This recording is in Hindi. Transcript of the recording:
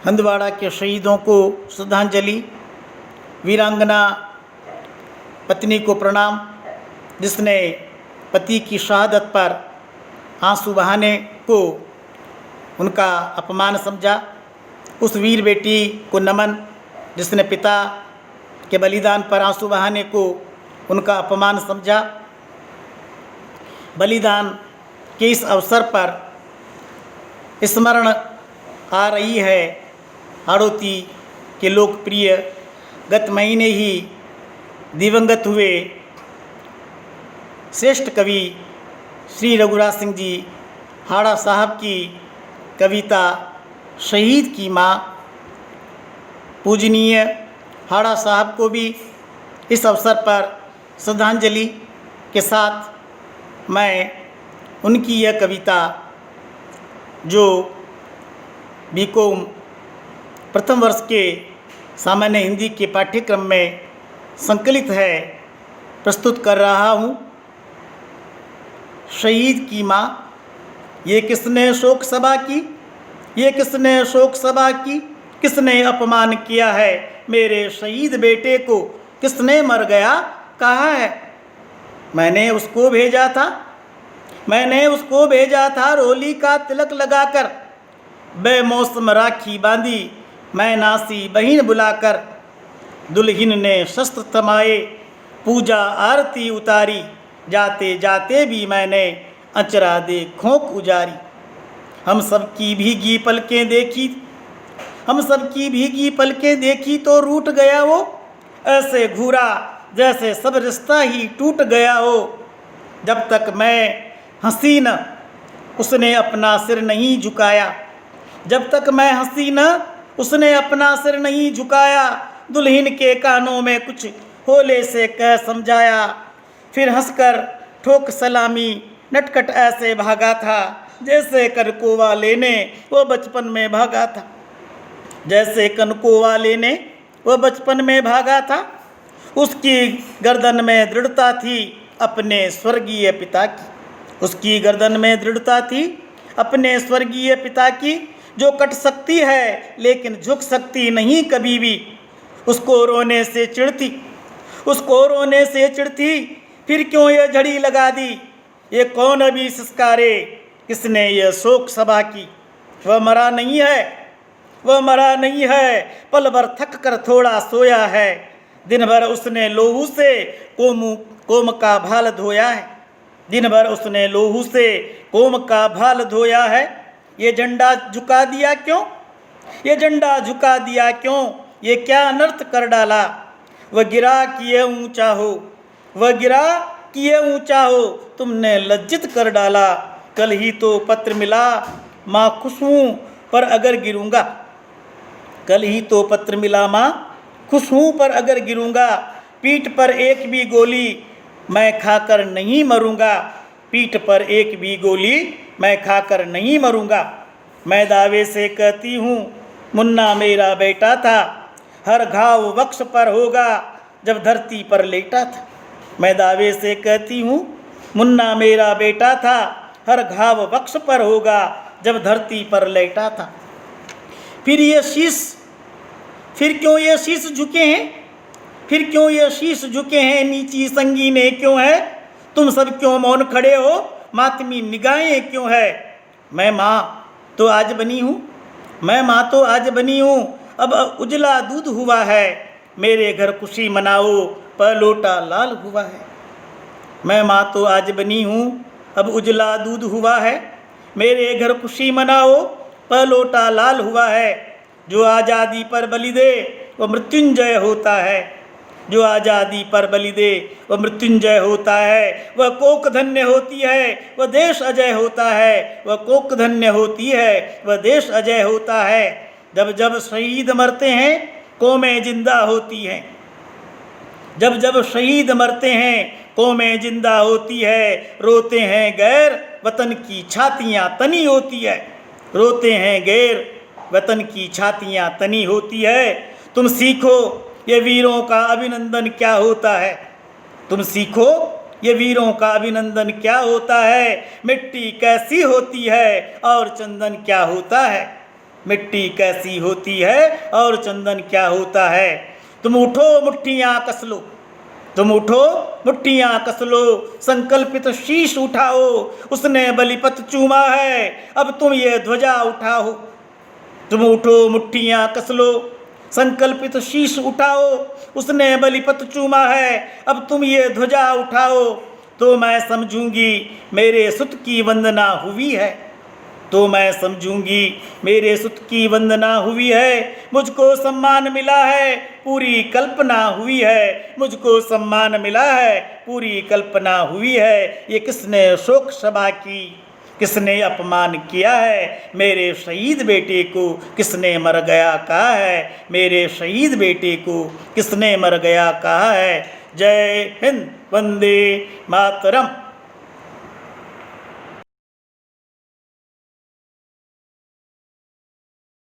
हंदवाड़ा के शहीदों को श्रद्धांजलि, वीरांगना पत्नी को प्रणाम, जिसने पति की शहादत पर आंसू बहाने को उनका अपमान समझा। उस वीर बेटी को नमन, जिसने पिता के बलिदान पर आंसू बहाने को उनका अपमान समझा। बलिदान के इस अवसर पर स्मरण आ रही है हाड़ौती के लोकप्रिय गत महीने ही दिवंगत हुए श्रेष्ठ कवि श्री रघुराज सिंह जी हाड़ा साहब की कविता शहीद की माँ। पूजनीय हाड़ा साहब को भी इस अवसर पर श्रद्धांजलि के साथ मैं उनकी यह कविता, जो बीकॉम प्रथम वर्ष के सामान्य हिंदी के पाठ्यक्रम में संकलित है, प्रस्तुत कर रहा हूँ। शहीद की माँ, ये किसने शोक सभा की, ये किसने शोक सभा की, किसने अपमान किया है मेरे शहीद बेटे को, किसने मर गया कहा है। मैंने उसको भेजा था, मैंने उसको भेजा था रोली का तिलक लगाकर, बेमौसम राखी बांधी मैं नासी बहिन बुलाकर, दुल्हन ने शस्त्र थमाए पूजा आरती उतारी, जाते जाते भी मैंने अचरा दे खोंक उजारी। हम सब की भीगी पलकें देखी, हम सब की भीगी पलकें देखी तो रूठ गया वो, ऐसे घूरा जैसे सब रिश्ता ही टूट गया हो। जब तक मैं हंसी न उसने अपना सिर नहीं झुकाया, जब तक मैं हंसी न उसने अपना सिर नहीं झुकाया, दुल्हन के कानों में कुछ होले से कह समझाया। फिर हंसकर ठोक सलामी नटखट ऐसे भागा था, जैसे कनकोवा लेने वो बचपन में भागा था, जैसे कनकोवा लेने वो बचपन में भागा था। उसकी गर्दन में दृढ़ता थी अपने स्वर्गीय पिता की, उसकी गर्दन में दृढ़ता थी अपने स्वर्गीय पिता की, जो कट सकती है लेकिन झुक सकती नहीं कभी भी। उसको रोने से चिढ़ती, उसको रोने से चिढ़ती, फिर क्यों ये झड़ी लगा दी, ये कौन अभी सिस्कारे, किसने ये शोक सभा की। वह मरा नहीं है, वह मरा नहीं है, पल भर थक कर थोड़ा सोया है, दिन भर उसने लोहू से कोम का भाल धोया है, दिन भर उसने लोहू से कोम का भाल धोया है। ये झंडा झुका दिया क्यों, ये झंडा झुका दिया क्यों, ये क्या अनर्थ कर डाला। वह गिरा कि ये ऊंचा हो, वह गिरा कि ये ऊंचा हो, तुमने लज्जित कर डाला। कल ही तो पत्र मिला माँ खुश हूँ पर अगर गिरूंगा, कल ही तो पत्र मिला माँ खुश हूँ पर अगर गिरूंगा, पीठ पर एक भी गोली मैं खाकर नहीं मरूंगा, पीठ पर एक भी गोली मैं खाकर नहीं मरूंगा। मैं दावे से कहती हूँ मुन्ना मेरा बेटा था, हर घाव वक्ष पर होगा जब धरती पर लेटा था। मैं दावे से कहती हूँ मुन्ना मेरा बेटा था, हर घाव वक्ष पर होगा जब धरती पर लेटा था। फिर ये शीश, फिर क्यों ये शीश झुके हैं, फिर क्यों ये शीश झुके हैं, नीची संगीने क्यों है, तुम सब क्यों मौन खड़े हो, मातमी निगाहें क्यों है। मैं माँ तो आज बनी हूँ, मैं माँ तो आज बनी हूँ, अब उजला दूध हुआ है, मेरे घर खुशी मनाओ पर लोटा लाल हुआ है। मैं माँ तो आज बनी हूँ, अब उजला दूध हुआ है, मेरे घर खुशी मनाओ पर लोटा लाल हुआ है। जो आज़ादी पर बलि दे वो मृत्युंजय होता है, जो आज़ादी पर बलि दे वह मृत्युंजय होता है। वह कोक धन्य होती है, वह देश अजय होता है, वह कोक धन्य होती है, वह देश अजय होता है। जब जब शहीद मरते हैं कौमें जिंदा होती हैं, जब जब शहीद मरते हैं कौमें जिंदा होती है। रोते हैं गैर वतन की छातियाँ तनी होती है, रोते हैं गैर वतन की छातियाँ तनी होती है। तुम सीखो ये वीरों का अभिनंदन क्या होता है, तुम सीखो ये वीरों का अभिनंदन क्या होता है। मिट्टी कैसी होती है और चंदन क्या होता है, मिट्टी कैसी होती है और चंदन क्या होता है। तुम उठो मुट्ठियाँ कस लो, तुम उठो मुट्ठियाँ कस लो, संकल्पित शीश उठाओ, उसने बलिपत चूमा है, अब तुम ये ध्वजा उठाओ। तुम उठो मुट्ठियाँ कस लो, संकल्पित शीश उठाओ, उसने बलिपत चूमा है, अब तुम ये ध्वजा उठाओ। तो मैं समझूंगी मेरे सुत की वंदना हुई है, तो मैं समझूंगी मेरे सुत की वंदना हुई है। मुझको सम्मान मिला है, पूरी कल्पना हुई है, मुझको सम्मान मिला है, पूरी कल्पना हुई है। ये किसने शोक सभा की, किसने अपमान किया है, मेरे शहीद बेटे को किसने मर गया कहा है, मेरे शहीद बेटे को किसने मर गया कहा है। जय हिंद, वंदे मातरम।